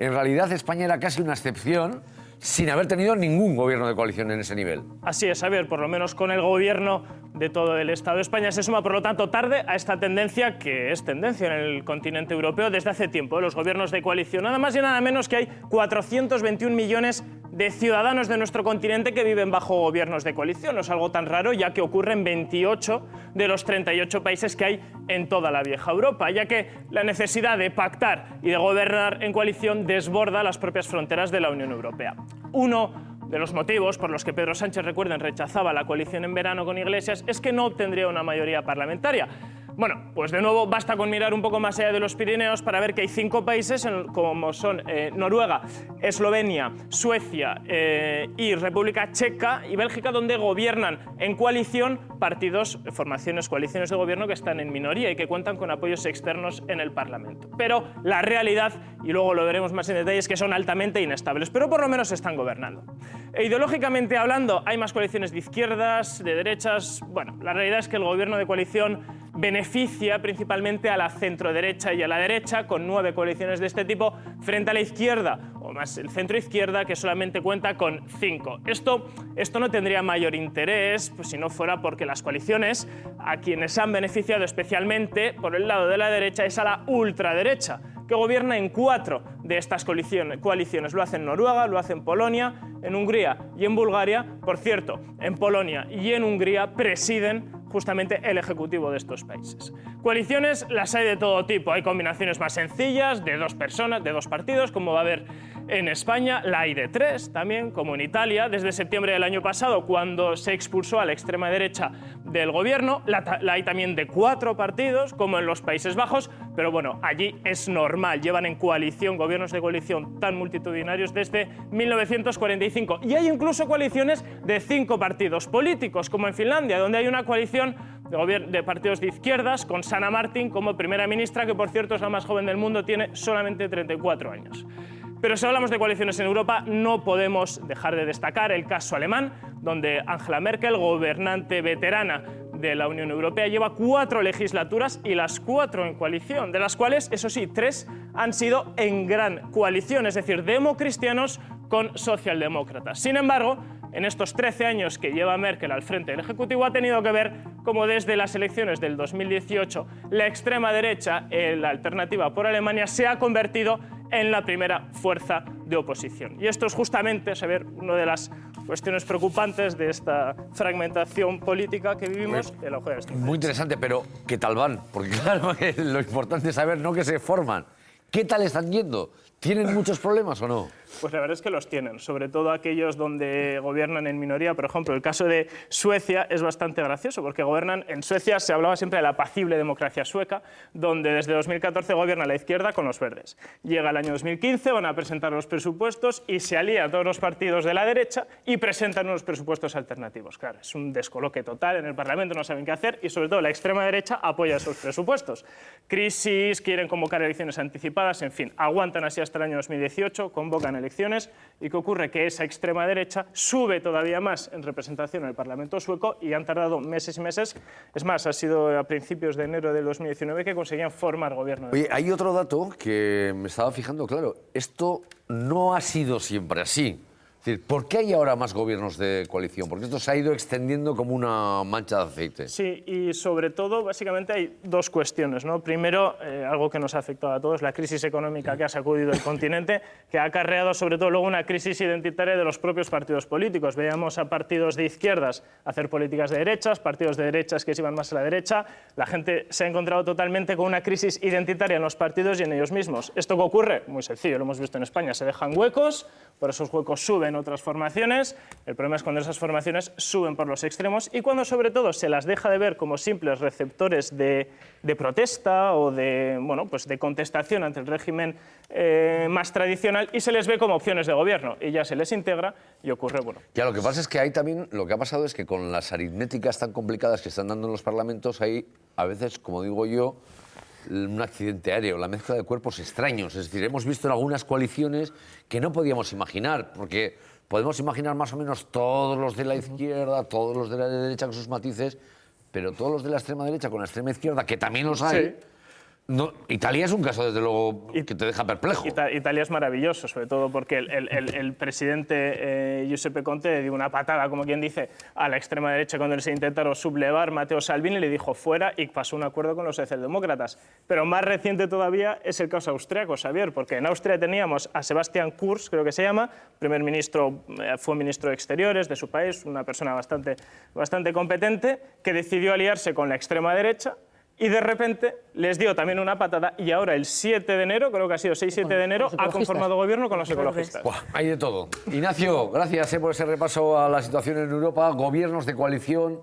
en realidad España era casi una excepción sin haber tenido ningún gobierno de coalición en ese nivel. Así es, Javier, por lo menos con el gobierno de todo el Estado. España se suma, por lo tanto, tarde a esta tendencia, que es tendencia en el continente europeo desde hace tiempo. Los gobiernos de coalición, nada más y nada menos que hay 421 millones de ciudadanos de nuestro continente que viven bajo gobiernos de coalición. No es algo tan raro, ya que ocurre en 28 de los 38 países que hay en toda la vieja Europa, ya que la necesidad de pactar y de gobernar en coalición desborda las propias fronteras de la Unión Europea. Uno de los motivos por los que Pedro Sánchez, recuerden, rechazaba la coalición en verano con Iglesias es que no obtendría una mayoría parlamentaria. Bueno, pues de nuevo basta con mirar un poco más allá de los Pirineos para ver que hay 5 países como son Noruega, Eslovenia, Suecia y República Checa y Bélgica, donde gobiernan en coalición partidos, formaciones, coaliciones de gobierno que están en minoría y que cuentan con apoyos externos en el Parlamento. Pero la realidad, y luego lo veremos más en detalle, es que son altamente inestables, pero por lo menos están gobernando. E ideológicamente hablando, hay más coaliciones de izquierdas, de derechas. Bueno, la realidad es que el gobierno de coalición beneficia principalmente a la centroderecha y a la derecha, con 9 coaliciones de este tipo, frente a la izquierda, o más el centro-izquierda, que solamente cuenta con 5. Esto no tendría mayor interés pues, si no fuera porque las coaliciones, a quienes han beneficiado especialmente por el lado de la derecha, es a la ultraderecha, que gobierna en 4 de estas coaliciones. Lo hace en Noruega, lo hace en Polonia, en Hungría y en Bulgaria. Por cierto, en Polonia y en Hungría presiden justamente el ejecutivo de estos países. Coaliciones las hay de todo tipo. Hay combinaciones más sencillas, de 2 personas, de 2 partidos, como va a haber en España. La hay de 3 también, como en Italia, desde septiembre del año pasado, cuando se expulsó a la extrema derecha del gobierno. La hay también de 4 partidos, como en los Países Bajos, pero bueno, allí es normal. Llevan en coalición, gobiernos de coalición tan multitudinarios desde 1945. Y hay incluso coaliciones de 5 partidos políticos, como en Finlandia, donde hay una coalición de partidos de izquierdas con Sanna Marin como primera ministra, que por cierto es la más joven del mundo, tiene solamente 34 años. Pero si hablamos de coaliciones en Europa, no podemos dejar de destacar el caso alemán, donde Angela Merkel, gobernante veterana de la Unión Europea, lleva 4 legislaturas y las 4 en coalición, de las cuales, eso sí, 3 han sido en gran coalición, es decir, democristianos con socialdemócratas. Sin embargo, en estos 13 años que lleva Merkel al frente del Ejecutivo, ha tenido que ver cómo desde las elecciones del 2018 la extrema derecha, la Alternativa por Alemania, se ha convertido en la primera fuerza de oposición. Y esto es justamente, saber, una de las cuestiones preocupantes de esta fragmentación política que vivimos en la hoja de estudios. Muy interesante, pero ¿qué tal van? Porque claro, lo importante es saber no que se forman. ¿Qué tal están yendo? ¿Tienen muchos problemas o no? Pues la verdad es que los tienen, sobre todo aquellos donde gobiernan en minoría. Por ejemplo, el caso de Suecia es bastante gracioso, porque gobiernan en Suecia, se hablaba siempre de la apacible democracia sueca, donde desde 2014 gobierna la izquierda con los verdes. Llega el año 2015, van a presentar los presupuestos y se alían todos los partidos de la derecha y presentan unos presupuestos alternativos. Claro, es un descoloque total en el Parlamento, no saben qué hacer y sobre todo la extrema derecha apoya esos presupuestos. Crisis, quieren convocar elecciones anticipadas, en fin, aguantan así hasta el año 2018, convocan elecciones. ¿Y qué ocurre? Que esa extrema derecha sube todavía más en representación en el Parlamento sueco y han tardado meses y meses. Es más, ha sido a principios de enero del 2019 que conseguían formar gobierno. Oye, hay otro dato que me estaba fijando, claro, esto no ha sido siempre así. Es decir, ¿por qué hay ahora más gobiernos de coalición? Porque esto se ha ido extendiendo como una mancha de aceite. Sí, y sobre todo, básicamente hay 2 cuestiones, ¿no? Primero, algo que nos ha afectado a todos, la crisis económica que ha sacudido el continente, que ha acarreado sobre todo luego una crisis identitaria de los propios partidos políticos. Veíamos a partidos de izquierdas hacer políticas de derechas, partidos de derechas que se iban más a la derecha. La gente se ha encontrado totalmente con una crisis identitaria en los partidos y en ellos mismos. ¿Esto qué ocurre? Muy sencillo, lo hemos visto en España. Se dejan huecos, por esos huecos suben otras formaciones. El problema es cuando esas formaciones suben por los extremos y cuando sobre todo se las deja de ver como simples receptores de protesta o de, bueno, pues de contestación ante el régimen más tradicional y se les ve como opciones de gobierno y ya se les integra y ocurre, bueno. Ya, lo que pasa es que hay también, lo que ha pasado es que con las aritméticas tan complicadas que están dando en los parlamentos hay a veces, como digo yo, un accidente aéreo, la mezcla de cuerpos extraños. Es decir, hemos visto en algunas coaliciones que no podíamos imaginar, porque podemos imaginar más o menos todos los de la izquierda, todos los de la derecha con sus matices, pero todos los de la extrema derecha con la extrema izquierda, que también los hay, No, Italia es un caso, desde luego, que te deja perplejo. Italia es maravilloso, sobre todo porque el presidente Giuseppe Conte le dio una patada, como quien dice, a la extrema derecha cuando se intentaron sublevar. Matteo Salvini le dijo fuera y pasó un acuerdo con los socialdemócratas. Pero más reciente todavía es el caso austriaco, Xavier, porque en Austria teníamos a Sebastian Kurz, creo que se llama, primer ministro, fue ministro de Exteriores de su país, una persona bastante competente, que decidió aliarse con la extrema derecha. Y de repente les dio también una patada y ahora el 7 de enero, creo que ha sido 6-7 de enero, ha conformado gobierno con los ecologistas. Buah, hay de todo. Ignacio, gracias por ese repaso a la situación en Europa, gobiernos de coalición.